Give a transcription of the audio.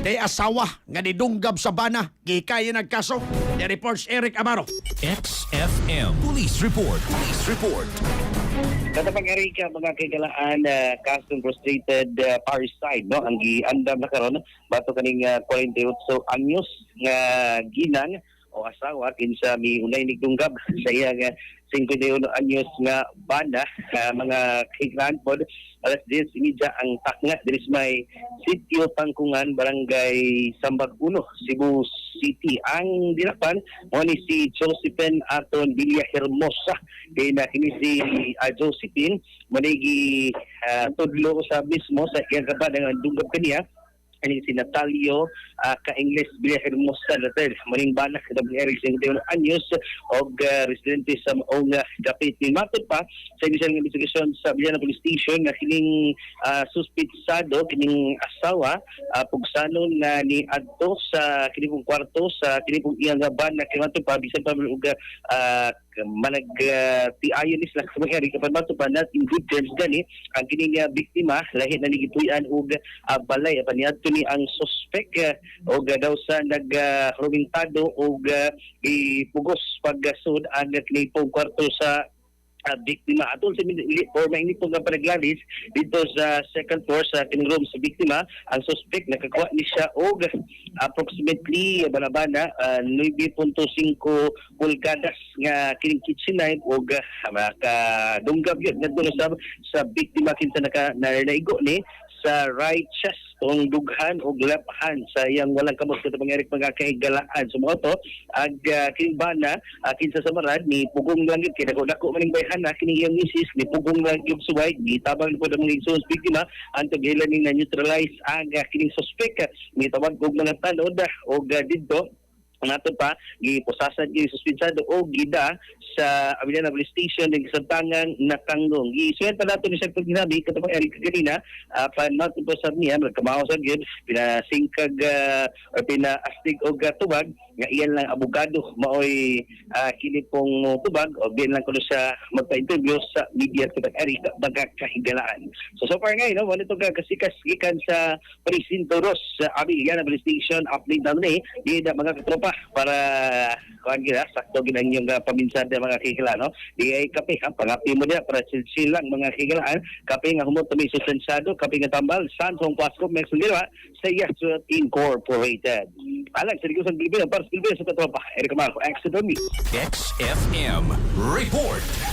Kay asawa nga nidunggab sa bana, gikaya nagkaso. The reports Eric Amaro. XFM Police Report. Police Report. Katapang Erika, mga kagalaan custom frustrated parricide, no? Ang giandam na karon bato kaning 48 anyos nga ginang o asawa kinsa mi unay nigdunggab sa iyang 51 anyos nga banda, mga kailan pod alas 10:30 ang takna diri sa may sitio Tangkungan, barangay Sambag 1, Cebu City. Ang dinapan mo ni si Josephine Aton Villahermosa, kay na kini si Josephine manigi tudlo sa mismo sa iyang kaban nga dunggab kaniya ani si Natalio ka-Ingles Villahermosa datel maning banak sa Eric 51 anyos og residente sa maong dapit ni matod pa sa initial investigation sa Villana Police Station na kining suspitsado kining asawa pugsanon nga ni adto sa kining kwarto sa kining iyang banak kay matod pa bisan pa og tiayon is lang sa mga Eric kapag matod pa not in good terms gani ang kining biktima lahi na nigituyan og balay apaniadto ni ang suspect og daw sa nagrumintado og ipugos paggasud ang klipong kwarto sa biktima. Atol sa or mainit nga panaglalis dito sa second floor sa kining room sa biktima, ang suspect nakakuha ni siya og approximately banabana 9.5 pulgadas nga kining kitchen knife og makadunggab yun ngadto sa biktima kinsa naigo ni sa right chest tong dughan o left hand sa iyang walang kamot katapang Eric mga kahigalaan. So mga to, ag kinbana, kinsa sa marad, ni pugong lang yun, kinako-dako maning bayhan na, kining iyang misis, ni pugong lang yung suway, ni tabang po ng mga insurance biktima, ang tagilan ni na-neutralize ang kining suspect, ni tawag kong mga tanod, o dito, ang ato pa, giposasan yung suspensado o gida sa Villana Police Station ng Santangan Nakanggong. Isuwenta nato ni siya pag-ginabi, katapang Eric kanina, nato po sa niya, magkamaho sa yun, pinasingkag o pinaastig o tubag, nga iyan lang abogado, maoy kilipong tubag, o din lang kuno siya magpa-interview sa media katapang Eric, magkakahigalaan. So far ngayon, wala ito kasikas-gikan sa Presinto Ross, sa Villana Police Station, update na rin, di na mga katropa para kuan gina sakto ginang yung paminsan ng mga kikila no di ay kape ang pangapi mo niya para silang mga kikilaan kape nga humot mi susensado kape nga tambal San Juan Pasco Mexilira sa Yasut Incorporated alang sa Ligusan Pilipino para sa Pilipino sa katropa Eric Marco Accident XFM Report.